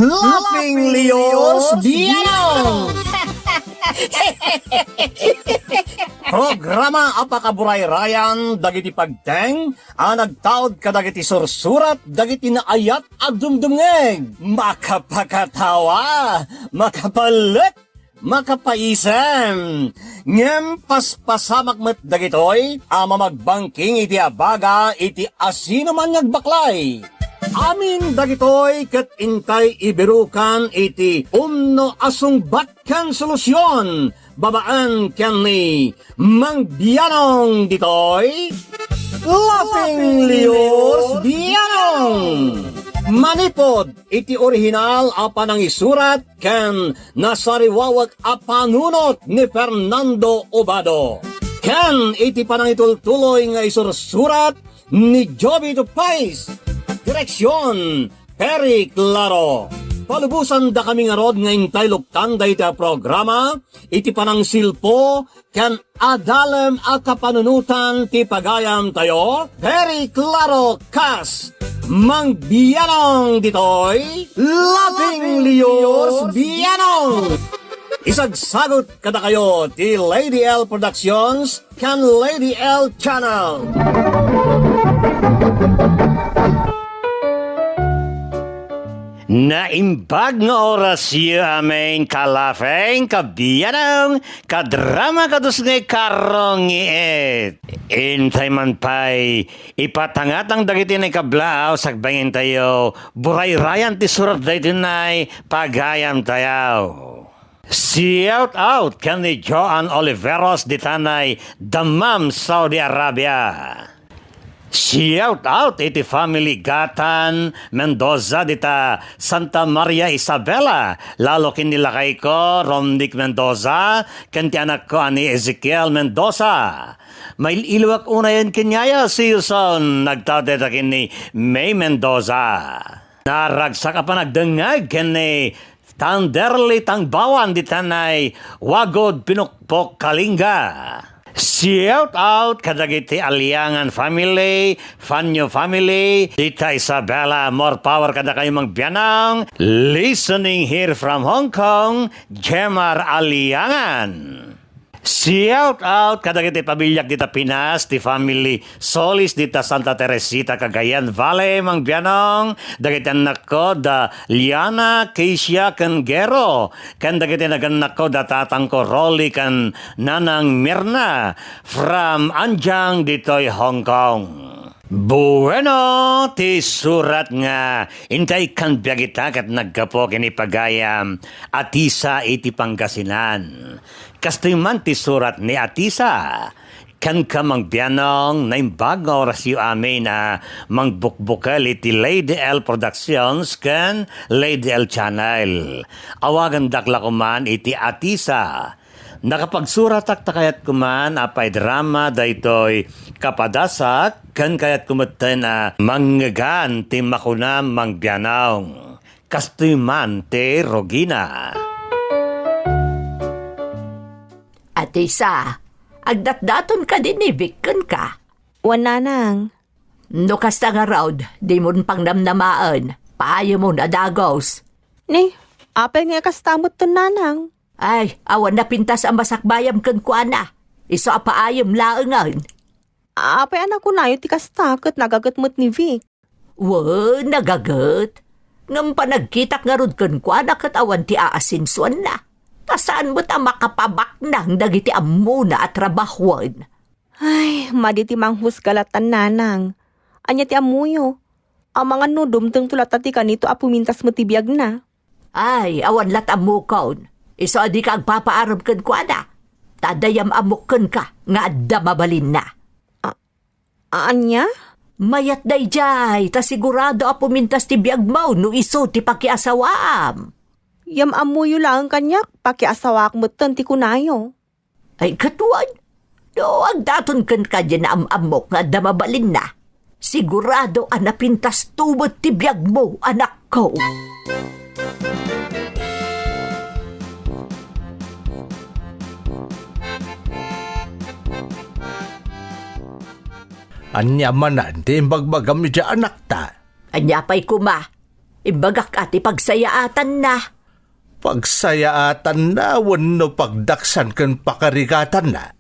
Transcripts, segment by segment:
Laping Leos Bianong! Programa apakaburay-rayan dagiti pagteng nagtaod kadagiti sursurat dagiti naayat at dumdumngeg makapakatawa makapalit makapaisem ngem paspasamak met dagitoy magbangking iti abaga iti asino man ngagbaklay. Amin dagitoy ket intay ibirukan iti umno asong batkan solusyon babaan ken ni Mang Bianong ditoy Laping Leos Bianong manipod iti orihinal apan ang isurat ken nasariwawag apanunot ni Fernando Obado ken iti panangitultuloy nga isursurat ni Joby Tupais. Direksyon, Perry Claro. Palubusan da kami nga rod nga intay luktan da iti programa, iti panang silpo, kan adalem a kapanunutan ti pagayam tayo, Perry Claro Kas, Mang Bianong ditoy, Laping Leos Bianong. Isagsagot kada kayo ti Lady L Productions, kan Lady L Channel. Naimbag nga oras yu amin kalafeng kabiyanang kadrama kadus ngay karong iit. Intay man pa'y ipatangatang dagiti na kablaaw sagbangin tayo buray-rayan ti surat dahito na'y pagayam tayo. Shout out kan ni Joan Oliveros di tanay Dammam, Saudi Arabia. Shout out iti family Gatan Mendoza dita Santa Maria Isabela lalo kinilakay ko Romnick Mendoza kanti anak ko ani Ezekiel Mendoza may iluwak unayan kinyaya si Yuson nagtadeta kini May Mendoza naragsak pa nagdengag kini Tanderli Tangbawan di tanay Wagod Pinukpok Kalinga. Shout out kadagiti Aliangan family, Fanyo family, Tita Isabella, more power kada kayo Mang Bianong. Listening here from Hong Kong, Jemar Aliangan. Shout out kadagiti pabilyak dita Pinas, ti family Solis dita Santa Teresita, Cagayan Valley, Mang Bianong. Dagiti anak ko da Liana, Keisha, kan Gero. Kan dagiti naganak ko da tatang ko Rolly, kan Nanang Mirna from Anjang ditoy Hong Kong. Bueno, ti surat nga intay kan biyagita kat nagkapo kini pagayam Atisa iti Pangasinan. Kastoy man ti surat ni Atisa. Kan ka Mang Bianong naimbag nga oras yu amin na mangbukbukal iti Lady L Productions kan Lady L Channel. Awagan dakla ko man iti Atisa. Nakapagsurat takayat kuman apay drama daytoy kapadasak kan kayat kumatan manggagan ti makuna Mang Bianong. Kastoy man ti Rogina. Atisa, agdatdaton ka din ibigkan ka. Wananang. No kasta nga raw, di mo pang namnamaan. Paayo mo na dagos. Ni, apay nga kastamot to nanang. Ay, awan na pintas ang masakbayam kan kuana. Iso apaayom laangan. Apay anak ko na yun ti kastakot nagagatmot ni Vic. Nagagat. Ngam pa nagkitak nga rod kan kuana kat awan ti aasinsuan na. Kasaan mo't ang makapabak nang dagiti amuna at trabahuan? Ay, maditi manghus galatan nanang. Anya ti amuyo. Ang mga nudum teng tulatati kanito apumintas mo tibiyag na. Ay, awan lat amukon. Iso adi ka agpapaaram kan kuana. Tadayam amukan ka, nga adda mabalin na. Anya? Mayat day jay, ta sigurado apumintas tibiyag mo no iso ti pakiasawaam. Yam amuyo lang kanyak, pakiasawak mo ti kunayo. Ay katuan, no agdaton kan ka dyan na amok nga damabalin na. Sigurado anapintas tubot ti biyag mo, anak ko. Anya manan ti bagbagam ni anak ta. Anya pa'y kuma. Imbagak ati pagsayaatan na. Pagsayaatan na, wano pagdaksan kan pakarigatan na.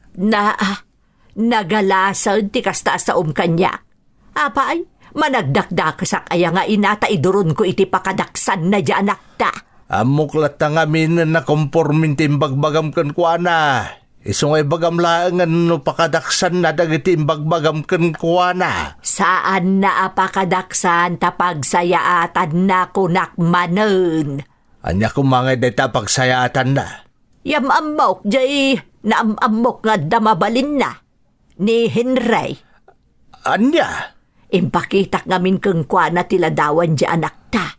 Nagalasad ti kasta sa kanyak. Apay, managdakdakasak aya nga inata iduron ko iti pakadaksan na di anak ta. Amuklat na ngamin na kompormin timbagbagam kan kuana. Isungay bagam laangan no pakadaksan na dagiti imbagbagam kan kuana. Saan na apakadaksan tapagsayaatan na kunakmanen? Anya kumangay deta pagsayaatan na. Yamamok jay naamamok nga damabalin na ni Henry. Anya? Impakitak ngamin keng kuana tila dawan di anak ta.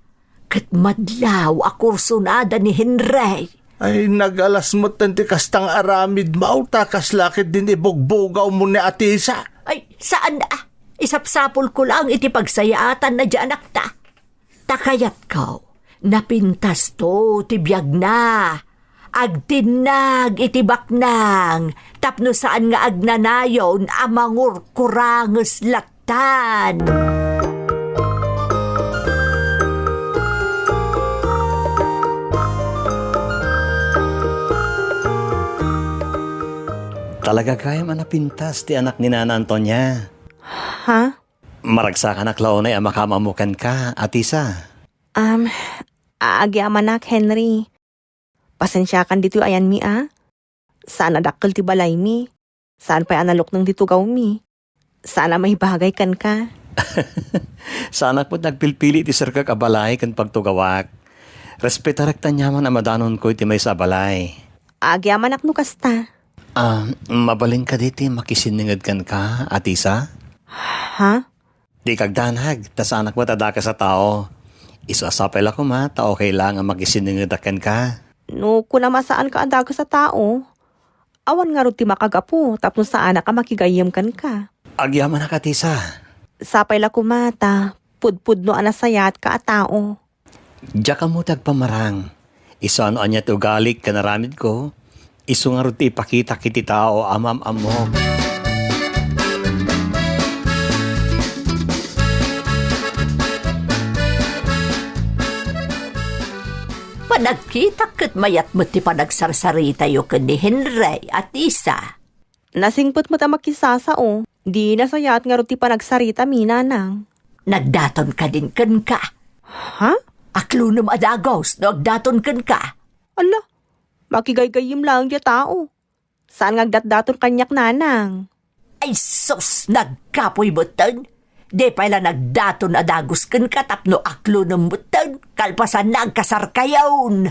Kat madlaw akursunada ni Henry. Ay nagalas mo tanti kastang aramid mauta kas lakit din ibogbogaw mo ni Atisa. Ay, saan na? Isapsapol ko lang iti pagsayaatan na di anak ta. Takayat ko, napintas to, tibiyag na. Agtinag itibak nang, tapno saan nga agnanayon amangur kuranges latan. Talaga kaya man napintas ti anak ni Nana Antonia. Ha? Maragsakan na klaunay ang makamamukan ka, Atisa. Aagi amanak, Henry. Pasensya kan dito ayan mi Saan adakkel ti balay mi? Saan pa analok ng dito gaw mi? Sana may bagay kan ka? Sana po nagpilpili ti sir kabalay kan pagtugawak. Respetarak tanyaman ang madanon ko iti may sa balay. Agi amanak no kasta. Mabalin ka diti makisiningad kan ka, Atisa? Ha? Di kagdanhag, tas anak mo tada ka sa tao. Isasapel ako ta okay lang ang makisiningad kan ka. No, kuna masaan ka anda ka sa tao. Awan nga ruti makagapo, tapos sa anak ka makigayam kan ka. Agyaman na ka, Atisa. Sapay la kumata, pudpud no anasayat ka a tao. Diya ka mo tagpamarang. Isa ano anya tugalik ka naramid ko. Isu nga ruti ipakita kiti tao amam-amok. Panagkita kat mayat mo ti panagsarsarita yo ken ni Henry at Isa. Nasingpot mo ta makisasa o. Di nasayat nga ruti panagsarita minanang. Nagdaton ka din ken ka. Ha? Aklunum adagos no agdaton ken ka. Ala, makigaygayim lang diya tao. Saan nga agdat-daton kanyak nanang? Ay sus, nagkapoy butan. Di pala nagdaton adagos ken ka tapno aklunum butan. Kalpasan na ang kasarkayawn.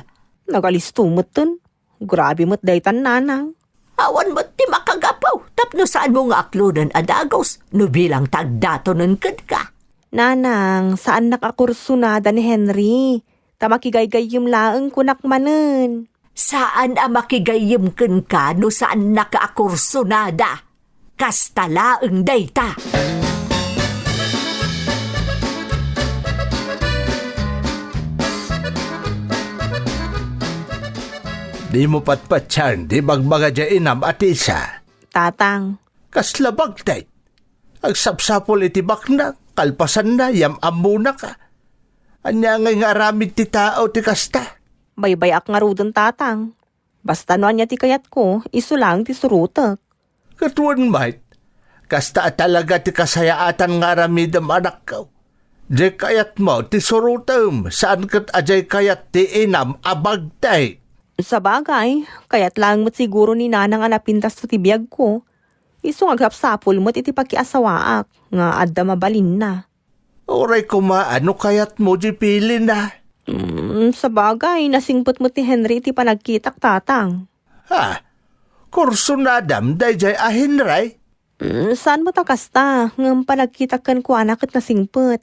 Nagalisto mo ton. Grabe mo't daytan nanang. Awan mo ti makagapaw. Tapno saan mo nga aklunan adagos. No bilang tagdatonan ken ka. Nanang, saan nakakursunada ni Henry? Tamakigaygayim laeng kunakmanen. Saan ang makigayim ken ka no saan nakaakursunada? Kastalaeng dayta. Di mo patpatyan, di magbaga dya inam Atisa. Tatang, Kaslabag day. Ang sapsapol iti bakna, kalpasan na, yamam na ka. Anya ngay nga aramid ti tao ti kasta. baybayak nga rudon tatang. Basta no anya ti kayat ko, iso lang ti surutek. Katuan mait, kasta talaga ti kasayaatan nga aramidam anak ko. Di kayat mo ti surutam, saan kat ajay kayat ti inam abagtay. Sa bagay, kayat lang mo't siguro ni nanang anapintas to ti biyag ko. Iso nga sapsapol mo't iti pakiasawaak, nga adda mabalin na. Oray ano kayat mo di pili na. Sa bagay, nasingpot mo ti Henry ti panagkitak tatang. Ha? Kurso na adam, dayjay ahinray. Saan mo takasta, ngam panagkitak kan kuana kat nasingpot.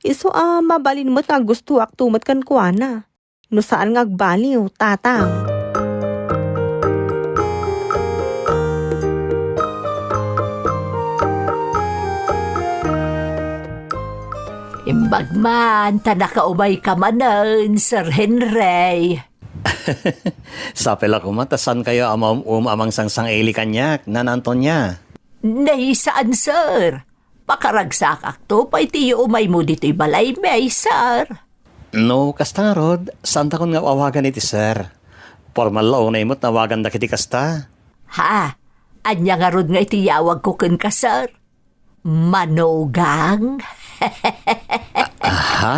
Iso mabalin mo't nga gusto ak tumat kan kuana. No saan nga agbaliw, tatang. Imbagman, tanakaumay ka manan, Sir Henry. Sapel ako matasan kayo amang sangsang eli kanyak, Nana Antonia. Nay, saan, sir? Pakaragsak akto, pa itiyo umay mo dito'y balay may, sir. No, kasta nga rod, saan ta kon nga awagan iti sir? Formal law na imot nawagan da kiti kasta. Ha? Anya nga rod nga iti yawag ko ken ka, sir? Manugang? Ha?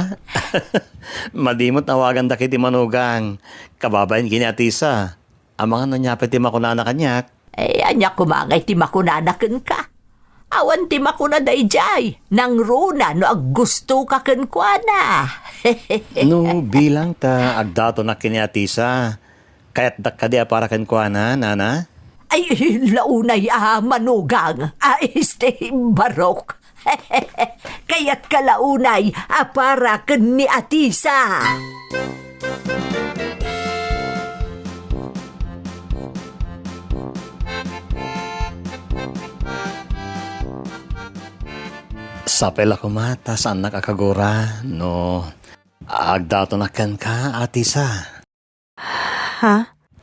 Madimot nawagan da kiti manugang. Kababayan kiniatisa. Ang mga nanyapit ti makunana kanyak. Anya kumangay ti makunana ken ka. Awan ti makuna dayjay. Nang runa no ag gusto ka ken kuana. No, bilang ta agdato na kiniatisa. Kaya't dakadi para ken kuana, nana? Ay, launay manugang. Barok. Kaya't kalaunay para ken ni Atisa. Sapel ako mata saan nakakagura, no? Agdato na ken ka, Atisa. Ha?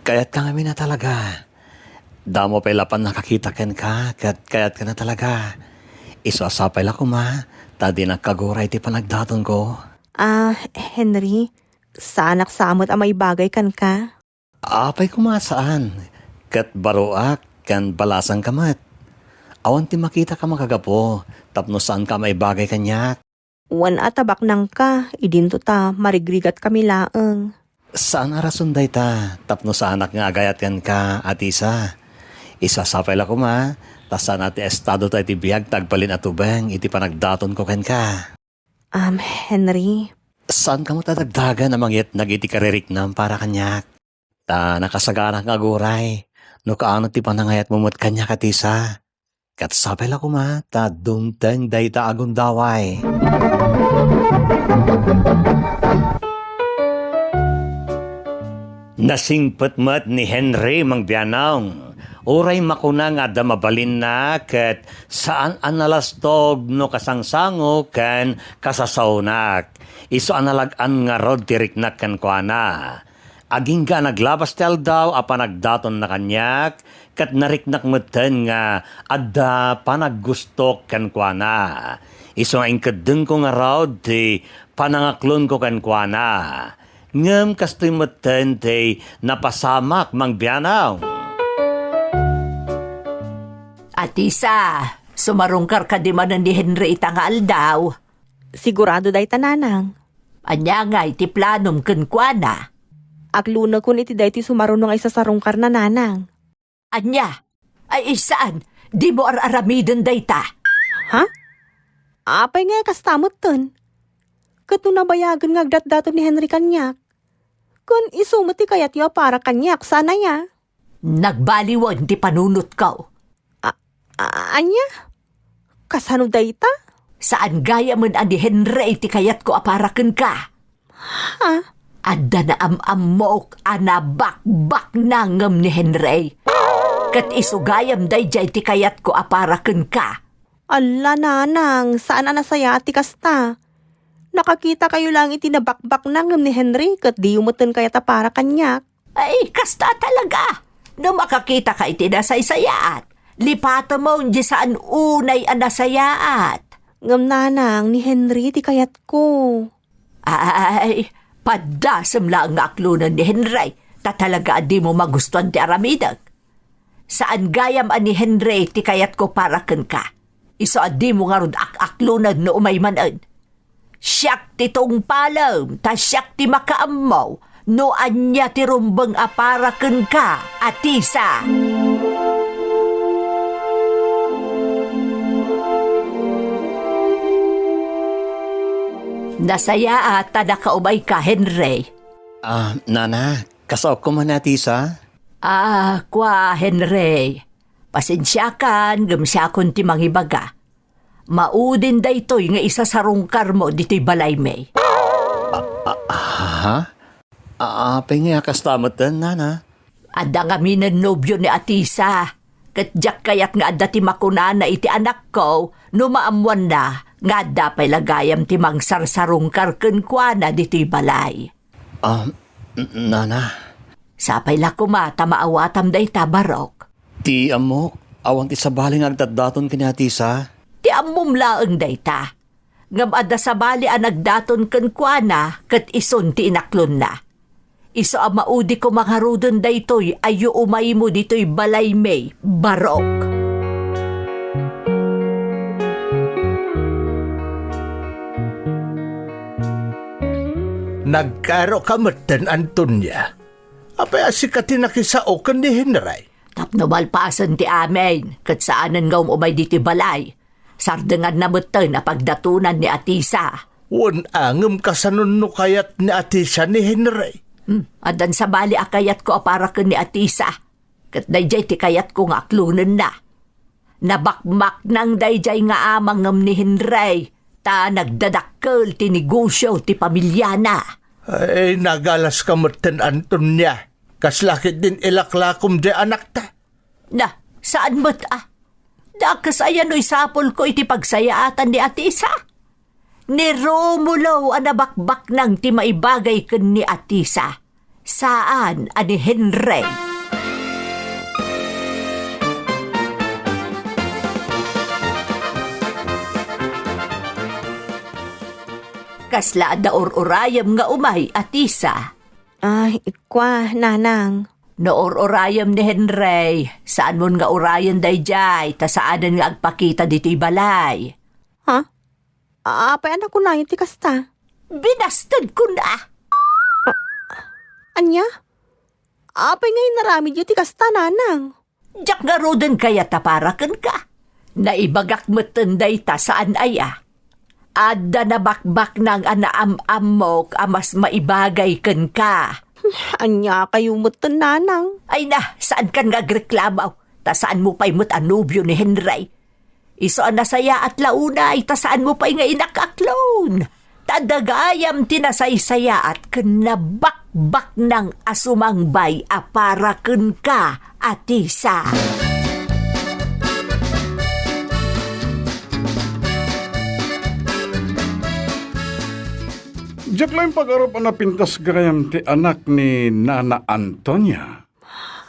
Kaya't ka kami na talaga. Damo pa lapan nakakita ken ka, kaya't ka na talaga. Isasapay ako ma, tadi nakagura iti panagdaton ko. Henry, saan samot ang may bagay kan ka? Apay kumasaan, kat baruak, kan balasang kamat. Awan ti makita ka makagapo, tapno saan ka may bagay kanyak. Wan atabak nang ka, idinto ta, marigrigat kami laeng. Saan arason day ta, tapno sa anak nga agayat kan ka, Atisa. Isasapay ako ma, tasan ati estado tayo iti biyag tagpalin at ubeng, iti panagdaton ko ken ka. Henry, Saan ka mo tatagdagan na mangyet nagiti kaririknam para kanyak? Ta nakasaganak nga guray, no kaano ti panangayat mumot kanyak Atisa. Kat sapay ako ma, ta dumteng day ta agundaway. Nasingpet mat ni Henry Mangbianong. Uray makuna nga da mabalin na ket saan analastog no kasangsango ken kasasawnak. Iso analagan nga rod tiriknak ken kuana. Aging ka naglabas tel daw a panagdaton na kanyak ket nariknak meten nga adda panaggustok ken kuana. Iso nga ingkedeng ko nga rod ti panangaklon ko ken kuana. Ngem kastoy meten ti napasamak Mangbianong. Atisa, sumarungkar ka di man ni Henry itangal daw. sigurado day tananang. Anya nga iti planom ken kuana. Agluna kun iti day ti sumarunong ay sasarungkar na nanang. Anya, ay isaan, di mo aramiden day ta. Ha? Apay nga kastamot ton. Kato nabayagan nga agdat-dato ni Henry kanyak. Kun isumot ti kayat yaw para kanyak, sana ya. Nagbaliwan ti panunot ko. Anya? Kasano day ta? Saan gaya man ani Henry ti kayat ko aparaken ka? Ha? Adda na amok ana bakbak nangem ni Henry. Kat isugayam day jay ti kayat ko aparaken ka. Ala nanang, saan anasaya ati kasta? Nakakita kayo lang iti nabakbak nangem ni Henry kat di umutin kaya ta para kanyak. Ay, kasta talaga. No makakita ka iti nasaysayaat. Lipata mo hindi saan unay anasayaat. Ngam nanang ni Henry ti kayat ko. Ay, padasam lang nga aklunan ni Henry. Ta talaga di mo magustuhan ti aramidag. Saan gayam ani Henry ti kayat ko para ken ka. Iso adi mo nga rod aklunan no umaymanan. Siyak ti tong palam, ta siyak ti makaamaw, no anya ti rumbang apara ken ka, Atisa. Nasaya at nakaubay ka, Henry. Nana, kasaok ko man Atisa? Kwa, Henry. Pasensya kan, gamsakon ti mangibaga. Maudin da ito'y nga isa sa rungkar mo dito'y balay may. Ha? Apay nga kastamatan, Nana? Adda nga minan nobyo ni Atisa. Katjak kayat nga adda ti makunana iti anak ko, numaamuan na, nga adda pa'y lagayam ti mangsarsarungkar kenkwana dito'y balay. Nana? Sapay la kumata maawatam day tabarok. Ti amok, awan ti sabaling agdaddaton kini Atisa? Ti amumlaeng day ta. Ngam ada sa bali ang nagdaton kan kuana kat ison ti inaklon na. Iso ang maudi ko mangharudon daytoy ayo umay mo dito'y balay may barok. Nagkaro ka matan, Antonia. Apay asik ka tinakisao kan ni Henry. Tapno malpasan ti amin, kat saanan nga umay diti balay. Sardengan na matan na pagdatunan ni Atisa. Wan angem kasanon no kayat ni Atisa ni Henry. Adan sa bali akayat ko apara ka ni Atisa. Kat dayjay ti kayat ko nga aklunan na. Nabakmak nang dayjay nga amang ngam ni Henry. Ta nagdadakkel ti negosyo ti pamilya na. Ay, nagalas ka matan, Antonia. Kaslakit din ilaklakom di anak ta. Na, saan mo't Dakas ayan o'y sapol ko iti pagsayaatan ni Atisa. Ni Romulo ang nabakbak ng ti maibagay kan ni Atisa. Saan ani Henry? Kasla da orayam nga umay Atisa. Ay, ikwa, nanang. Noor-orayam ni Henry, saan mo nga orayan dayjay, ta saanan nga agpakita dito'y balay. Ha? Apay anak ko na yung tikasta. Binastad ko na. Anya? Apay ngayon narami yung tikasta, nanang. Diyak nga roden kaya taparakan ka. Naibagak matanday ta saan aya. Ada na bakbak ng anaam-amok amas maibagay kan ka. Anya kayo mutan, nanang. Ay na, saan kan nga agreklamaw? Ta saan mo pa'y mutanubyo ni Henry? Iso ang nasaya at launay, ta saan mo pa'y nga inakaklon? Tadagayam tinasaysaya at kanabakbak ng asumangbay aparakan ka, Atisa. Diyak lang pag-arap na pintas gayam ti anak ni Nana Antonia.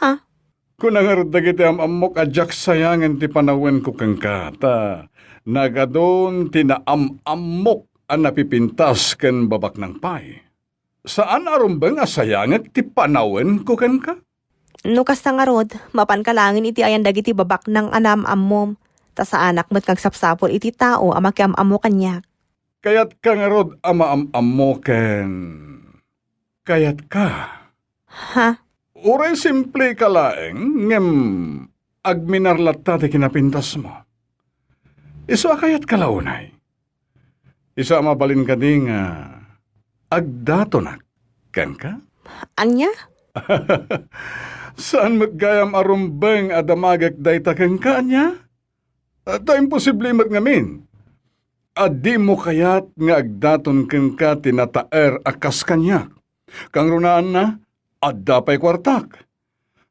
Ha? Kung nangarad dagiti amok adyak sayangan ti panawen ko kang kata, nagadon ti naamamok ang napipintas ken babak ng pay. Saan arumbang asayangan ti panawen ko kang ka? No kasta nga rod, mapan kalangin iti ayan dagiti babak ng anam-ammom. Ta sa anak mo't kagsapsapol iti tao ama kiam-amo kanyak. Kayat ka nga rod ama-amoken. Kayat ka. Ha? Uray simple ka laeng, ngem agminarlatta ti kinapintas mo. Iso akayat ka launay. Isa mabalin ka di nga agdatonak. Kan ka? Anya? Saan matgayam arumbeng adamagak dayta kan ka, anya? Ta imposible matngamin. Adi mo kayat nga agdaton ken ka tinataer akas kanyak. Kang runaan na, adda pa'y kwartak.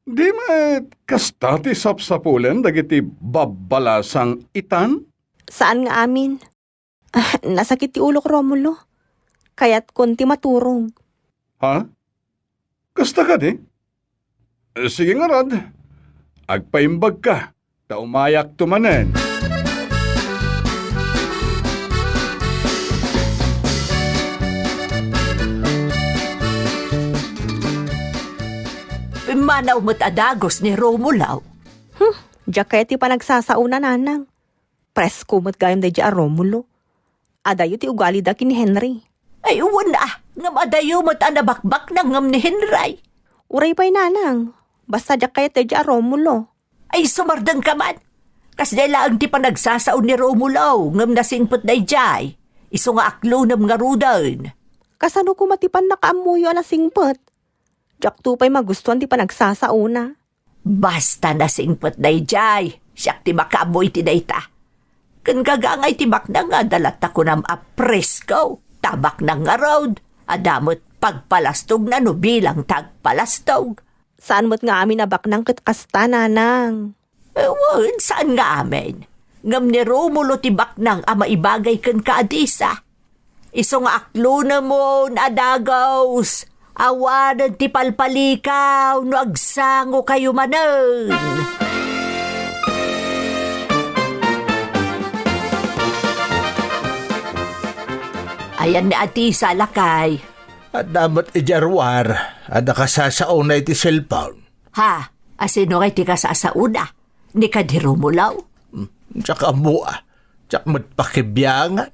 Di met kastati sapsapulen dagiti babalasang itan? Saan nga amin? Nasakit ti ulo ko, Romulo. Kaya't konti maturog. Ha? Kasta ka di? Sige nga rad. Agpaimbag ka. Ta umayak tumanen. Manaw mo't adagos ni Romulaw. Diyak kaya ti panagsasauna, nanang. Presko mo't gayam da diya Romulo. Adayo ti ugali da kin Henry. Ay uwan na, ngam adayo mo't anabakbak na ngam ni Henry. Uray pa'y nanang. Basta diyak kaya da diya Romulo. Ay sumardang ka man. Kas dela ang ti panagsasaon ni Romulaw, ngam nasingpot na ijay. Iso nga aklonam nga rudan. Kasano ko matipan nakaamuyo na singpot. Diyak tupay magustuhan ti panagsasauna. Basta nasingpot na ijay. Siyak ti makaamoy ti dayta. Kan kagangay ti bakna nga dalata ko nam apresko. Tabak na nga road. Adamot pagpalastog na no bilang tagpalastog. Saan mo't nga amin nabak ng kitkasta, nanang? Ewan, saan nga amin? Ngam ni Romulo ti baknang ama ibagay kan kaadisa. Iso nga aklo na mo nadagaws. Awanan ti palpalikaw no agsango kayo manen. Ayan ni Atisa lakay. At damat ijarwar, at nakasasaon na iti cellphone. Ha, asino kay ti kasasauna? Ni kadirumulaw? Tsaka mo tsak matpakibiyangan.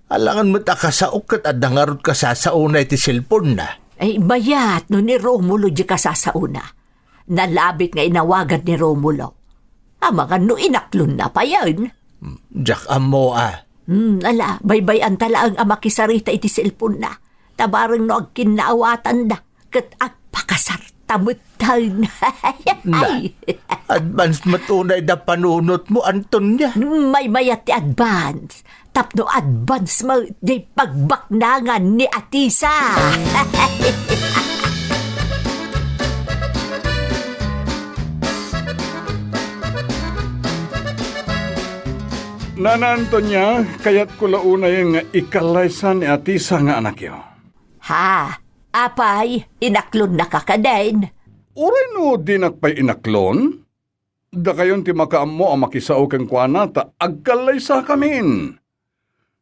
Alangan mo't akasaok at nangarot kasasaon na iti cellphone na. Ay bayat no ni Romulo di kasasauna. Nalabit nga inawagan ni Romulo. Mga no inaklon na pa yan. Jak amo Ala, baybayan tala ang amakisarita iti cellphone na. Tabarang no agkinaawatan da. Kat agpakasartamutan. Na, advance matunay na panunot mo, Antonia. May mayat ti advance. Tapno advance mo di pagbaknangan ni Atisa. Nananto niya, kaya't kulauna yung ikalaysan ni Atisa nga anak yo. Ha, apay, inaklon na kakadain. Uray no dinakpay inaklon? Da kayon ti makaammo ang makisao kang kuana ta agkalaysa kamin.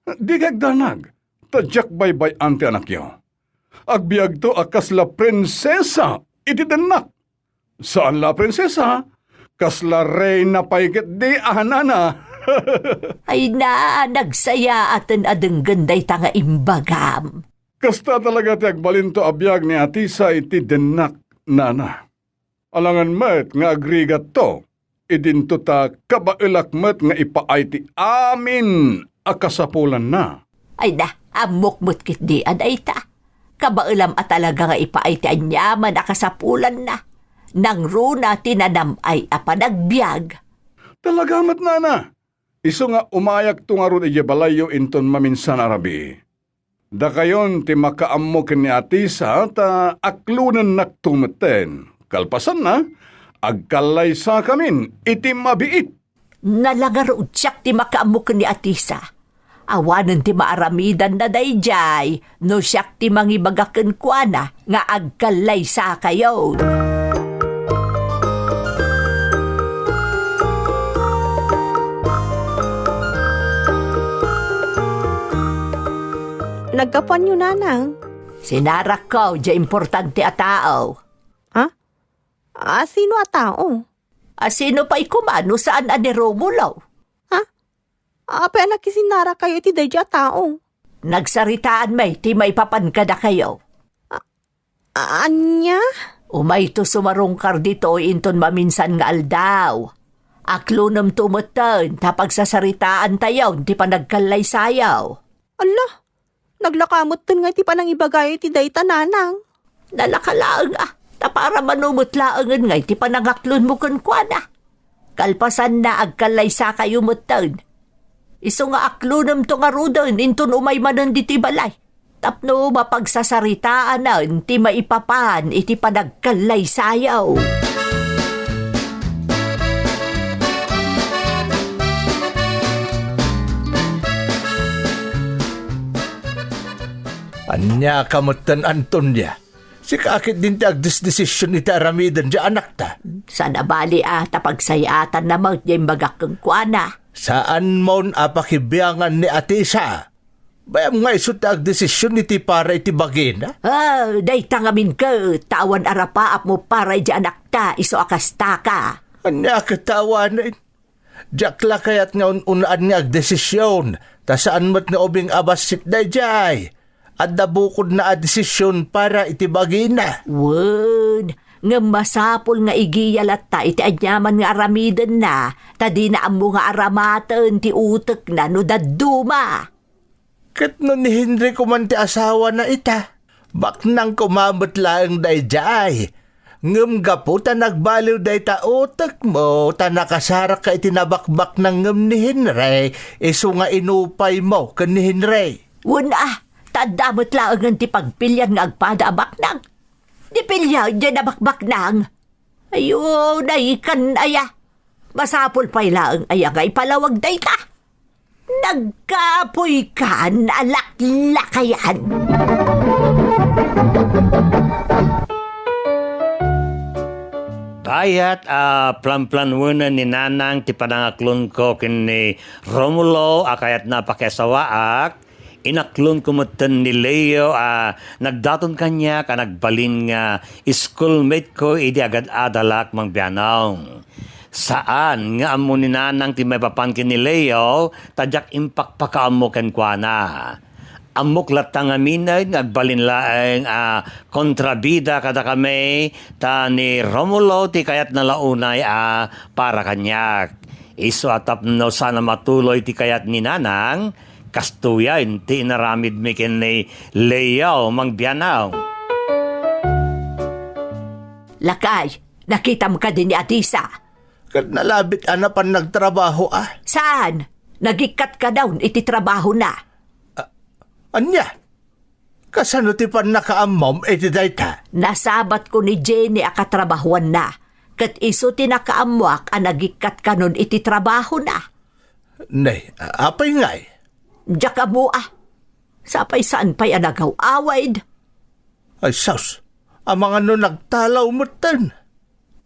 Di kagdanag, tadyak baybay ante anak yo. Agbiag to akas la prinsesa, iti denak. Saan la prinsesa? Kasla reyna payket di ahanana. Ay na, nagsaya atin adeng ganday tanga imbagam. Kasta talaga ti agbalinto abiyag ni Atisa iti denak nana. Alangan met nga agrigat to, idinto ta kabailak met nga ipaay ti amin akasapulan na. Ay na, amok kit di aday ta. Kabailam at talaga nga ipaay ti anyaman akasapulan na. Nang runa tinanam ay apanagbiag. Talaga met nana. Iso nga umayak to nga ron ijabalayo inton maminsan arabi. Da kayon ti makaammo ken ni Atisa ta aklunan naktumeten. Kalpasan na, agkalaysa kamin iti mabiit. Nalangaro siyak ti makaamok ni Atisa. Awanan ti maaramidan na dayjay, no siyak ti mangibagaken kuana nga agkalaysa kayo. Nagkapan nyo, nanang. Sinarak ko, di importante a tao. Ha? Sino a tao? Sino pa ikumano saan ani Romulo? Ha? Apa anak kisinara kayo ti dayja tao? Nagsaritaan may ti may papankada kayo. Anya? Umay to sumarungkar dito inton maminsan nga aldaw. Aklunam tumutan tapag sasaritaan tayaw ti panagkalay sayaw. Allah, naglakamot nga ti panang ibagayo ti dayta nanang. Nalakalaang para manumutlaangan nga ti panangaklon mo kun kuana. Kalpasan na agkalay sa kayo mutan. Iso nga aklunam to nga rudan inton umay manan di ti balay. Tapno mapagsasaritaan na ti maipapan iti panagkalay sayaw. Anya kamutan, Antonia. Si kakit din ti agdesisyon iti aramidan di anak ta. Sana bali tapagsayatan na magyay bagakang kuana. Saan mon apakibiyangan ni Atisa? Bayam nga iso ti agdesisyon iti para iti bagina? Day tangamin ka, tawan arapaap mo para di anak ta, iso akasta ka. Anya katawanin. Jakla kayat nga unaan nga agdesisyon, ta saan mo't nga ubing abasit na jay. At nabukod na desisyon para iti bagina. Word, nga masapol nga igiyalat ta iti anyaman nga aramidan na, tadi na amo nga aramatan ti utek na no daduma. Kat no ni Henry kuman ti asawa na ita, baknang kumamot lang day jay. Ngem gapo ta nagbaliw day ta utek mo, ta nakasarak ka iti nabakbak ng ngem ni Henry, iso nga inupay mo kan ni Henry. Wuna, tadamot lang ang ti pagpilyan nga agpada-abak nang. Di pilyan dyan abakbak nang. Ayo, naikan aya. Masapol pa ilang aya nga ipalawag day ta. Nagkapoy ka nalaklakayan. Bayat plan-plan muna ni Nanang ti panangaklon ko kin ni Romulo akayat napakesawaak inaklon kumutan ni Leo nagdaton kanya ka nagbalin nga schoolmate ko idi agad adalak mang biyanong. Saan nga amo ni nanang ti may papangkin ni Leo tadyak impakpakaamo ken kuana. Amok latang aminay nagbalin laeng kontrabida kada kami ta ni Romulo ti kayat nalaunay para kanyak. Iso atap no sana matuloy ti kayat ni nanang kastuyan ti naramid mi ken ni Leo mang bianaw. Lakay, nakita mo ka din ni Atisa. Kat nalabit pan nagtrabaho Saan? Nagikat ka daw iti trabaho na. Anya? Kasano ti pan nakaamom iti dayta? Nasabat ko ni Jenny akatrabahuan na. Kat iso tinakaamuak nagikat ka nun iti trabaho na. Nay, apay ngay? Diyak mo Sapay saan pa'y anagaw awaid? Ay sus, ang mga no nagtalaw mo tan.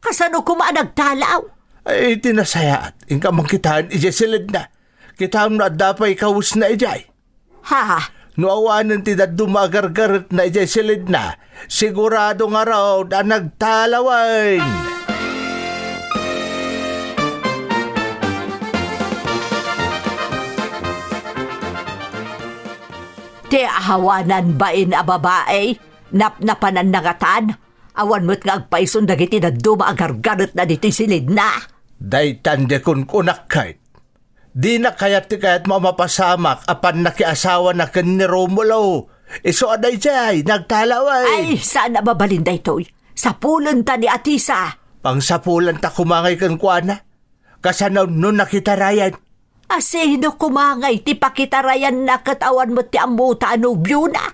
Kasano kuma nagtalaw? Ay tinasayaat, ingka mangkitaan ijay silid na. Kitaan na dapay kawus na ijay. Ha? No awanan ti da dumagargarit na ijay silid na, sigurado nga raw na nagtalawan. Ti ahawanan bain a babae? Napnapanan nangatan? Awan mo't nga agpaison dagiti na dumaagargarot na diti silid na. Daytan de kun kunak kahit. Di na kayat ti kayat mamapasamak apan nakiasawa na ken ni Romulo. Iso aday jay, nagtalaway. Ay, saan na babalinday to'y? Sa pulon ta ni Atisa. Pangsapulan ta kumangay ken kuana. Kasanaw no nakitarayan. Asino kumangay ti pakitarayan na katawan mo ti amuta anubyo na.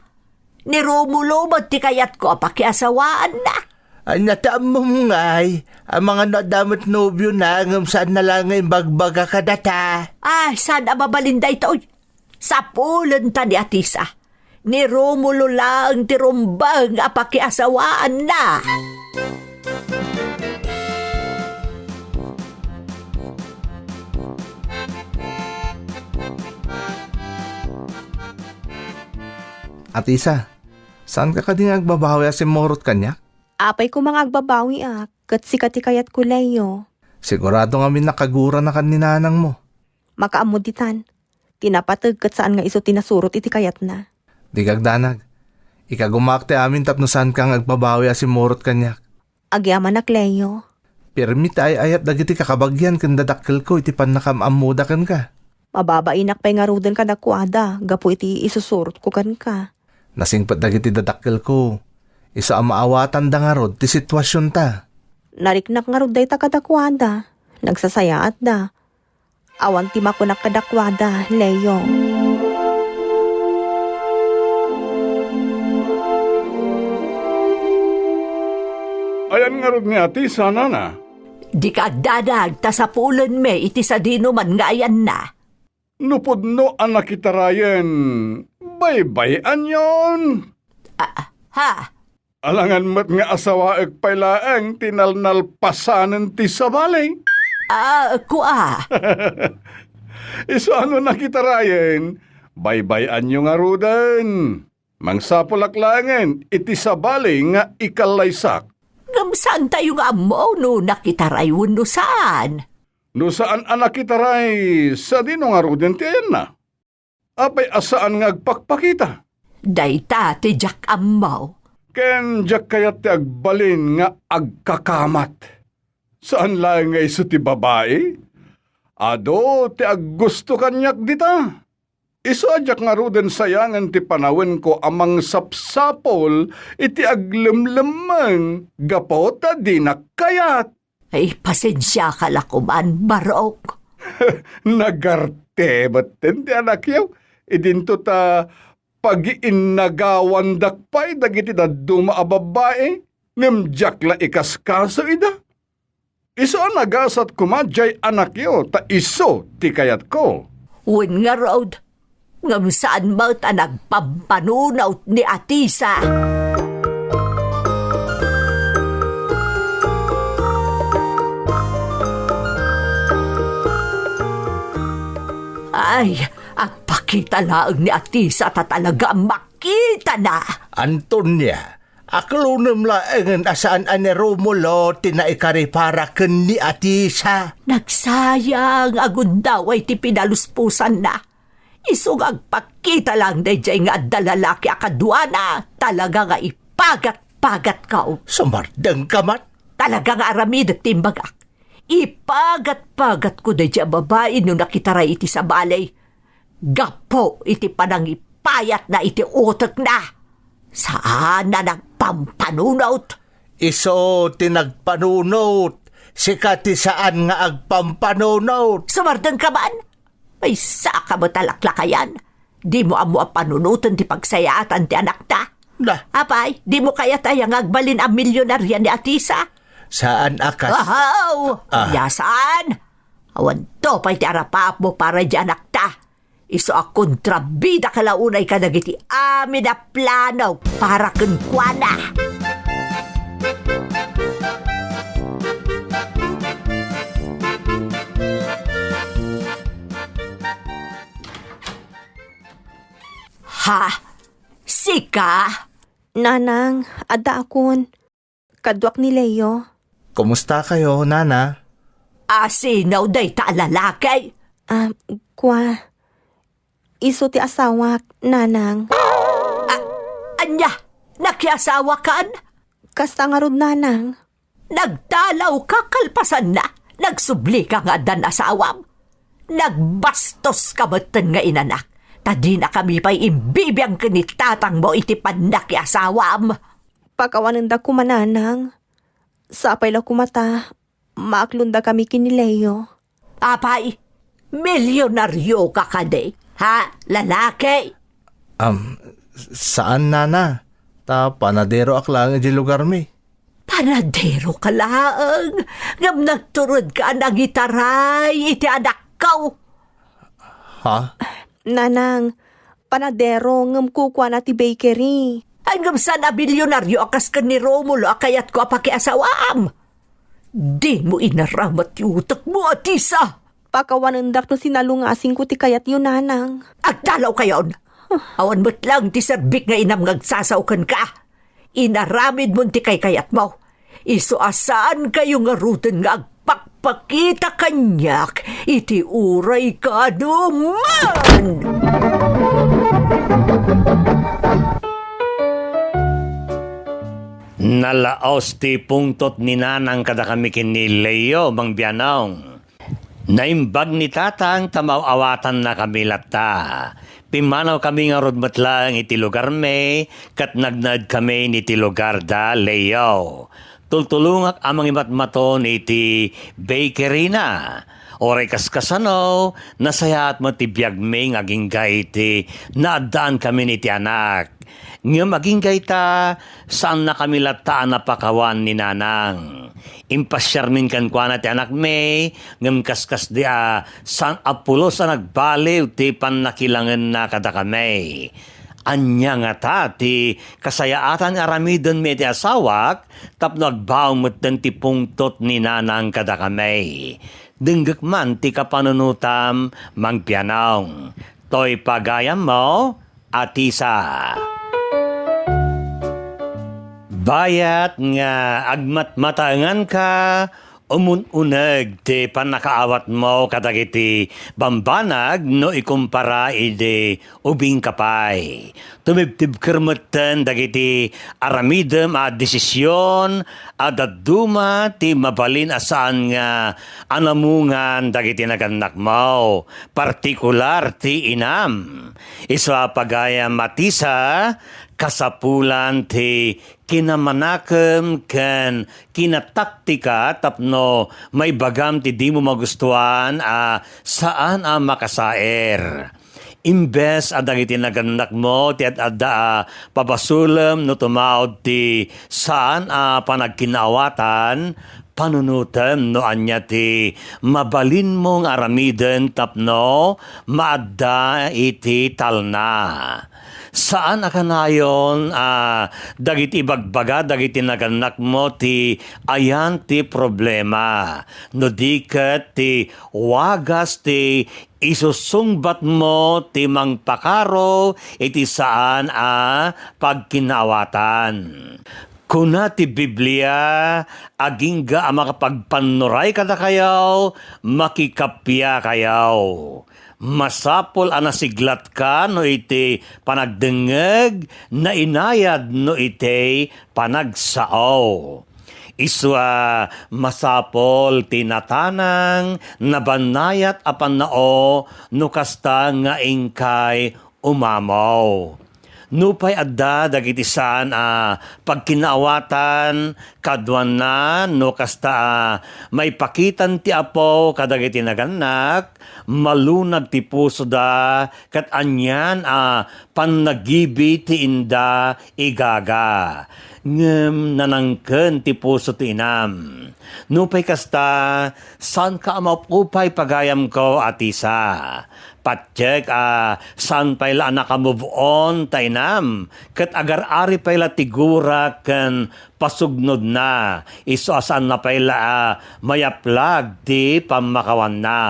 Ni Romulo mo ti kayat ko pakiasawaan na. Anya taamong ngay, ang mga nadamot nobyo na ngam saan na lang ngay bagbaga kadata. Ay, saan na babalinday to'y? Sa pulon ta ni Atisa. Ni Romulo lang ti rumbang pakiasawaan na. Atisa, saan ka kading agbabawi si Morot kanya? Apay ko mga agbabawi kat sikati kayat ko Leo. Sigurado nga nakagura na kan ni nanang mo. Makaamuditan. Tinapatag kat saan nga iso tinasurot iti kayat na. Di kagdanag, ikagumakte amin tapno saan kang agbabawi si Morot kanya. Agyaman nak Leo. Permit ay ayat dagiti kakabagyan kan dadakkel ko iti pan nakamamudakan ka. Mababainak pa'y nga rudan ka nakwada, gapo iti isusurot ko kan ka. Nasingpat dagiti dadakkel ko. Isa ang maawatan da nga rod ti sitwasyon ta. Nariknak nga ruday ta kadakwada. Nagsasayaat da. Awan ti makunak kadakwada, Leo. Ayan nga rod ni Atisa, nana. Di ka dadag ta sa pulon me iti sa dino man nga ayan na. Nupudno ang nakitarayan. Bay-bayan yon. Ha? Alangan mat nga asawaag pailaang tinalnalpasanan ti sabalay. Kua. Iso ano nakitarayan? Bay-bayan nyo nga rudan. Mangsapulaklangan iti sabalay nga ikalaysak. Saan tayo nga mo no nakitarayon no saan? No saan anak kitaray sa dino nga rudan ti ayan na. Apay asaan nga agpakpakita. Dayta ti Jack Amaw. Ken jak kayat ti agbalin nga agkakamat. Saan lang nga iso ti babae? Ado ti aggusto kanyak dita. Iso ajak nga rudan sayangan ti panawin ko amang sapsapol iti aglemlemang gapota di nakayat. Ay, pasensya ka lakuman, Barok. Nagarte batten ti anak yaw. Idinto ta pag-iinagawan dakpay dagiti da dumaababae. Nimjak la ikaskaso ida. Iso ang nagasat kumadjay anak yaw ta iso ti kayat ko. Win nga road. Ngam saan mo ta nagpampanunaw ni Atisa. Ay, makita lang ni Atisa ta talaga makita na. Antonia, aklunam laengan asaan ani Romulo tinaikari para ken ni Atisa. Nagsayang agundaw ay ti pinaluspusan na. Isong agpakita lang na dyan nga dalalaki akaduana. Talaga nga ipagat-pagat kao. Sumardeng kamat. Talaga nga aramid at timbagak. Ipagat-pagat ko na dyan babae nung nakitaray iti sa balay. Gapo iti panang ipayat na iti utak na. Saan na nagpampanunot? Iso tinagpanunot. Sikati saan nga agpampanunot. Sumardeng ka man? May saka mo talaklakayan. Di mo amo ang panunutan ti pagsayaatan ti anak ta. Na, Apay, di mo kaya tayang agbalin ang milyonarya ni Atisa? saan akas? Ahaw! Yasan! Awan to pa'y ti arapap mo para di anak ta. Iso a kontrabida kalaunay ka nagiti amin na plano para kenkwana. Ha? Sika? Nanang, adda akon. Kadwak ni Leo. Kumusta kayo, Nana? Asinaw day ta lalakay. Kwa. Iso ti asawak, nanang. Anya, nakiasawa kan? Kasta nga rod, nanang. Nagdalaw ka kalpasan na. Nagsubli ka nga dan asawam. Nagbastos ka batan nga inanak. Tadi na kami pa'y imbibiyang kinitatang mo iti panak asawam. Pagkawanan da kumananang. Sapay la kumata. Maaklunda kami kini Leo. Apay, milyonaryo ka kade. Ha, lalaki? Saan, Nana? Ta panadero aklang iti lugar mi. Panadero ka lang. Ngam nagturod ka ng itaray iti anak kau. Ha? Nanang, panadero ngem kukwa na ti bakery. Ay ngam sana bilyonaryo akas ka ni Romulo akayat ko apakiasawam. Di mo inaramat yung utak mo, Atisa. Pakawanandak no sinalungasing ko ti kayat yun, nanang. Agdalaw kayon. Awan mo't lang ti serbik nga inam ngagsasawkan ka. Inaramid mo ti kay kayat mo. Iso asaan kayo nga ruten nga agpakpakita kanyak. Iti uray ka naman. Nalaos ti pungtot ni Nanang kada kami kini Leo, Mang Bianong. Naimbag ni Tatang tamawawatan na kami lata. Pimanaw kami nga rodmat lang iti lugar me, kat nagnad kami ni ti lugar da Leo. Tultulungak amang imatmaton iti bakery na. Oray kaskasano, nasayat mo ti biyag me ngaging gaiti, naadaan kami ni ti anak. Nga maging gaita, saan na kami lataan na pakawan ni Nanang. Impasyarmin kan kwa na ti anak me, ngam kaskas di saan apulo sa nagbaliw ti panakilangan na kada kami. Anya nga ta ti kasayaatan aramidon me ti asawak, tapno agbaw mo ti pungtot ni Nanang kada kami. Dinggak man ti kapanunutam, Mang Pianong. To'y pagayam mo, Atisa. Bayat nga agmatmatangan ka, umununag ti panakaawat mo kadagiti bambanag no ikumpara ide ubing kapay. Tumibtib kermeten dagiti aramidem a desisyon at duma ti mabalin asaan nga anamungan dagiti naganak mo. Partikular ti inam. Iswa pagaya Matisa, kasapulan ti kinamanakem ken kinataktika tapno may bagam ti di mo magustuhan saan makasaer. Imbes dagiti naganak mo ti adda pabasulem no tumaod ti saan panagkinawatan panunutem no anya ti mabalin mong aramiden tapno maadda iti talna. saan aka nayon dagiti ibagbaga dagiti naganak mo ti ayan ti problema. No diket ti wagas ti isusungbat mo ti mangpakaro iti saan pagkinaawatan. Kuna ti Biblia, agingga ang makapagpanuray kada kayaw, makikapya kayaw. Masapol nasiglat ka no iti panagdengeg, na inayad no iti panagsao. Iswa masapol tinatanang, nabanayat apan nao, no kasta nga ingkay umamaw. Nupay adda dagiti saan pagkinaawatan kadwan na no kasta may pakitan ti apo kadagiti naganak malunag ti puso da kat anyan pannagibi ti inda igaga ngem nanangken ti puso ti inam. Nupay kasta saan ka mapupay pagayam ko atisa. Patjek saan payla naka-move on tainam. Kat agar-ari payla tigura ken pasugnod na. Iso asaan na payla mayaplag di pamakawan na.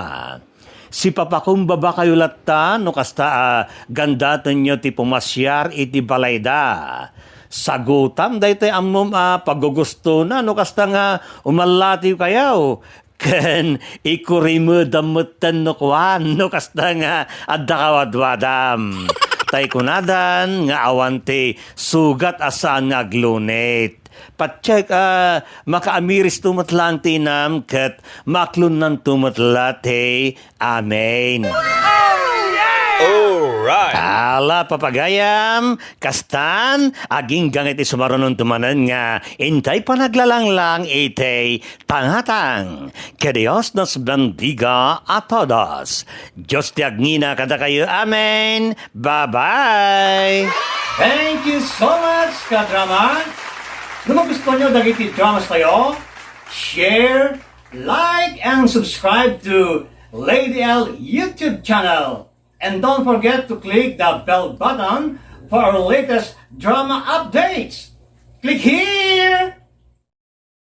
Si papakumbaba kayo latta no kasta gandatan nyo ti pumasyar iti balayda. Sagutam daytoy ammom pagugusto na no kasta nga umalati kayaw. Ken ikurimu damutan no kwan no kasta nga adda kawadwadam. Tay kunadan nga awanti sugat asaan nga aglunet. Patsyek makaamiris tumatlan tinam ket maklun ng tumatlate. Amen. Alright. Ala papagayam, kastan, aging gangit sumarunon tumanan nga, intay panaglalanglang ite tangatang. Que Dios nos bendiga a todos. Diyos ti agnina kada kayo. Amen. Bye-bye. Thank you so much, kadrama. Kung gusto nyo dagiti dramas tayo, share, like, and subscribe to Lady L YouTube channel. And don't forget to click the bell button for our latest drama updates. Click here!